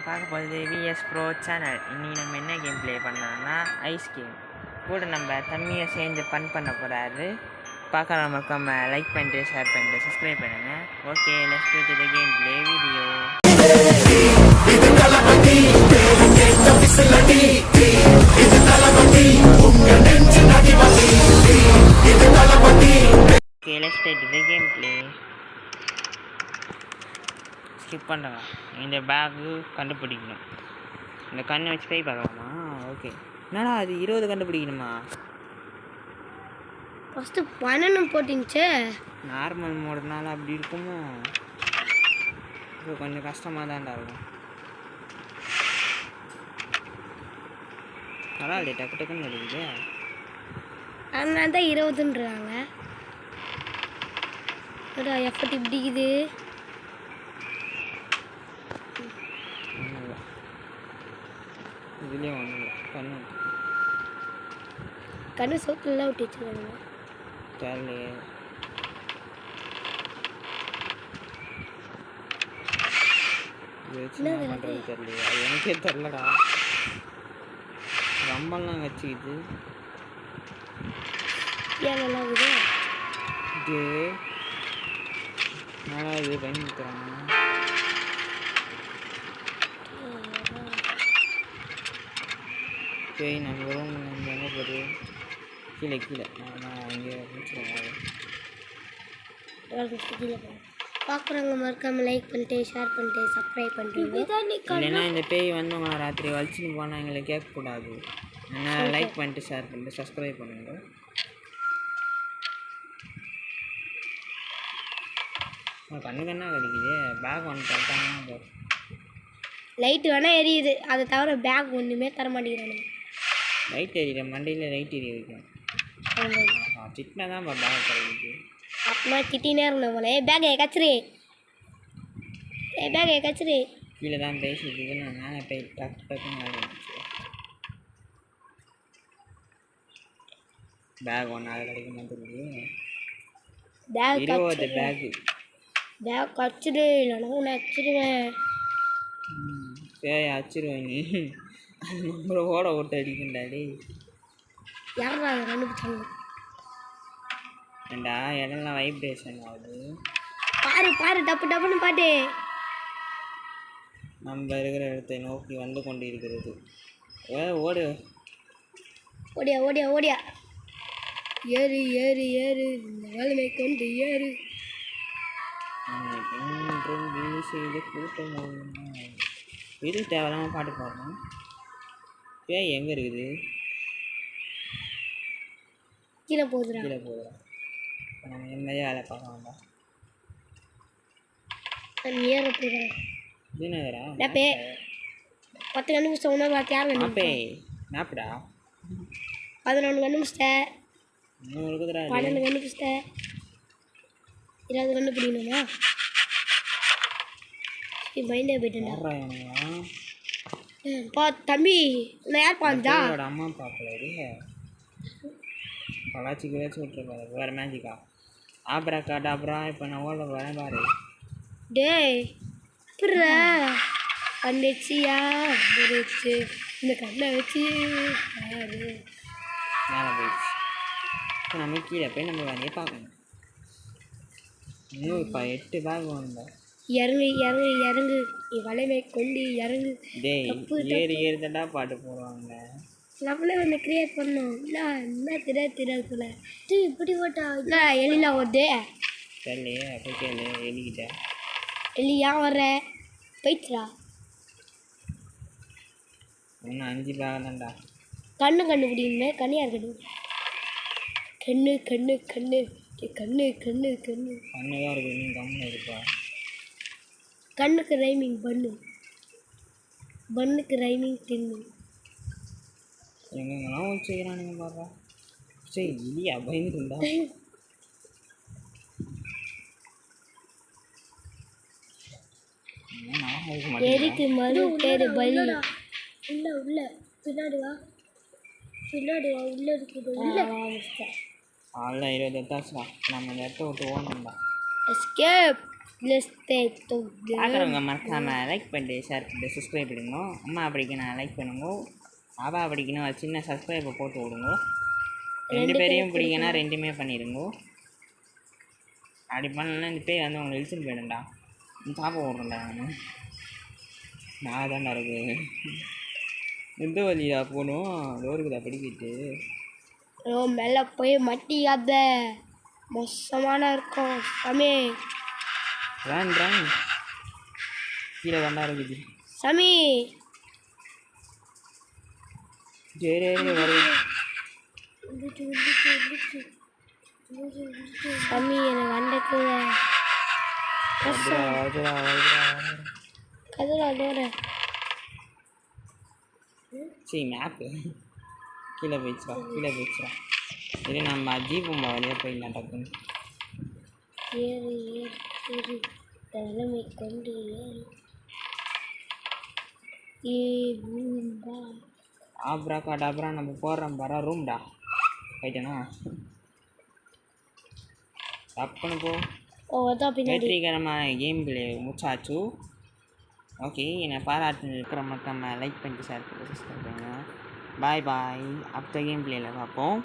பார்க்க போகிறது vs bro channel. இன்றைக்கி நம்ம என்ன கேம் ப்ளே பண்ணோம்னா ஐஸ் கேம். கூட நம்ம தண்ணியை சேர்ந்து பண்ண போகிறாரு. பார்க்குற மறக்காம லைக் பண்ணிட்டு ஷேர் பண்ணிட்டு சப்ஸ்கிரைப் பண்ணுங்கள். Okay, let's go to the game play video. Okay, let's start the game play. Skip பண்ணுறேங்க. இந்த பேக்கு கண்டுபிடிக்கணும். இந்த கண்ணை வச்சு போய் பார்க்கலாமா? ஓகே. என்னடா அது 20 கண்டுபிடிக்கணுமா? ஃபஸ்ட்டு 12 போட்டுச்சு. நார்மல் மோடுனால அப்படி இருக்குமோ? இப்போ கொஞ்சம் கஷ்டமாக தான்டா இருக்கும். பரவாயில்ல, டக்கு டக்குன்னு கிடைக்குது. அதனால தான் 20ன்றாங்க. எஃபர்ட் இப்படிக்குது. இதுலேயே ஒன்றும் இல்லை. கண்ணு சோத்துலாம் விட்டு வச்சுருக்காங்க. தெரியலையே. என்ன பண்ணுறது தெரியலையே. அது எனக்கே தெரிலடா. ரம்பல்லாம் வச்சுக்கிது. ஏன் நல்லா இருக்குது? இது நல்லா இது பயன்படுத்துகிறாங்க. சரி, நம்ம ரூம் எங்கே போகுது? கீழே கீழே நான் அங்கே முடிச்சுருவோம். கீழே பார்க்குறவங்க மறக்காமல் லைக் பண்ணிட்டு ஷேர் பண்ணிட்டு சப்ஸ்கிரைப் பண்ணிட்டு. இல்லைன்னா இந்த பேய் வந்தவங்கள ராத்திரி வலிச்சுன்னு போனால் எங்களை கேட்கக்கூடாது. ஏன்னா லைக் பண்ணிட்டு ஷேர் பண்ணிட்டு சப்ஸ்கிரைப் பண்ணுங்க. கண்ணு கண்ணா கிடைக்குது. பேக் ஒன்று தட்டாங்கன்னா லைட்டு வேணால் எரியுது. அதை தவிர பேக் ஒன்றுமே தர மாட்டேங்கிறானுங்க. லைட் எரியுற மண்டையில் லைட் எரிய வைக்கும். சிட்டினா தான் பேக் கிடைக்குது. அப்பமா திட்டினே இருக்கணும் போல. பேக்கை கச்சிரு, பேக்கை கச்சிரு. கீழே தான் பேசிட்டு நான் மேலே போய் டக்கு டக்குன்னு வேலை இருந்துச்சு. பேக் ஒன்று அது கிடைக்க மாட்டேங்குது. Back 20 bag. பேக் கச்சிரு, இல்லைனா உன்னை அச்சிருவேன். சரி, அச்சிருவேன். நீ நம்மளை ஓட ஓட்ட அடிக்கண்டாடி. யாரா அதை கண்டுபிடிச்சாங்க? ஏண்டா இடம்லாம் வைப்ரேஷன் ஆகுது. பாரு பாரு, டப்பு டப்புன்னு பாட்டு. நம்ம இருக்கிற இடத்தை நோக்கி வந்து கொண்டு இருக்கிறது. ஓடு. ஓடியா ஓடியா ஓடியா. ஏறு ஏறு ஏறு, வலிமை கொண்டு ஏறு. செய்து கூட்டம் இது தேவையில்லாமல் பாட்டு பாடணும். பேய் எங்கே இருக்குது? கீழே போகுதுடா. கீழே போகுதுடா. நம்ம நிம்மதியாக வேலை பார்க்க வேண்டாம். ஏற போகிறேன். இதுனதுடா 10 கண்டுபிடிச்ச உணவு பார்த்து யார் மேப்பே மேப்டா. 11 கண்டுபிடிச்சிட்டேன். இன்னும் இருக்குதுடா. 12 கண்டுபிடிச்சிட்டேன். 20 கண்டுபிடிக்கணுமா? மைண்டே போயிட்டேன். தம்பி, நான் யார் பாந்தா? அம்மா பார்க்கலாடி. பலாச்சி கிளாச்சி விட்டுருப்பாரு. வேறு மேஜிக்கா ஆப்ரா காடாப்ரா. இப்போ நான் ஓட வரேன் பாரு. டேய் புர்ற வந்துச்சியா வந்துச்சு. இந்த கண்ணை வச்சு பாரு. மேலே போயிடுச்சு. இப்போ நம்ம கீழே போய் நம்ம வேலையை பார்க்கணும். இன்னும் இப்போ 8 பேக் வந்தேன். இறங்கு இறங்கு இறங்கு, நீ வளைமை கொண்டு இறங்கு. டேய் ஏறி ஏறிதண்டா பாட்டு போடுவாங்க. நம்மளே ஒன்று கிரியேட் பண்ணோம். என்ன தெரியாதுல இப்படி போட்டா எலிலாம் வருது. தெரியலையே. அப்போ கேளு எலிக்கிட்ட. எலி ஏன் வர்ற? போயிடுச்சுடா. இன்னும் 5 பேக் தான்டா. கண்டுபிடிக்கணுமே. கண்ணியாக இருக்கணும். கண்ணு கண்ணு கண்ணு கண்ணு கண்ணு கண்ணு கண்ணு தான் இருக்குது. நீ கம்முன்னு இருப்பா. கண்ணுக்கு ரைமிங் பண்ணு, பண்ணுக்கு ரைமிங் தின்னு. எங்கெங்கெல்லாம் வச்சுக்கிறானுங்க பாடுறா. சரி இல்லையா பயந்துருந்தா. எரிக்கு மறு பேரு பலி. உள்ள உள்ள பின்னாடி வா, பின்னாடி வா. உள்ள இருக்குது. அவ்வளோ 20 எத்தாச்சுடா. நம்ம இந்த இடத்த விட்டு ஓடணும்டா. எஸ்கேப். let's stay பார்க்குறவங்க மறக்காமல் லைக் பண்ணிட்டு ஷேர் பண்ணிட்டு சப்ஸ்கிரைப் பண்ணுங்க. அம்மா படிக்கணும் லைக் பண்ணுங்க, பாபா படிக்கணும் ஒரு சின்ன சப்ஸ்கிரைபை போட்டு விடுங்க. 2 பேரையும் பிடிக்குன்னா 2மே பண்ணிடுங்க. அப்படி பண்ணலன்னா இந்த பேர் வந்து உங்களை இழுத்துன்னு போயிடும்டா. சாப்ப ஓடுறேன்டா நான் தான்டா இருக்கு. எந்த வழியா போகணும் டோருக்குதா படிக்கிட்டு மேலே போய் மட்டியாத மோசமான இருக்கும் சாமி. ரான் கீழே தாண்டா இருக்குது சாமி. சரி வரும் சாமி எனக்கு வண்டக்குள்ள கதறா டோர. சரி மேப்பு கீழே போயிடுச்சா சரி நம்ம ஜீபம் வழியாக போயிடலாம் டக்குன்னு. ஏறு தலைமை கொண்டு ஆப்ராக்கா டாப்ரா நம்ம போடுறோம் பாரா ரூம்டா போயிட்டேனா டக்குன்னு போ. வெற்றிகரமான கேம் பிளே முடிச்சாச்சு. ஓகே என்னை பாராட்டு இருக்கிற மக்கள் லைக் பண்ணிட்டு ஷேர் பண்ணிட்டு சப்ஸ்கிரைப் பண்ணுங்கள். பாய் அடுத்த கேம் பிளேயில் பார்ப்போம்.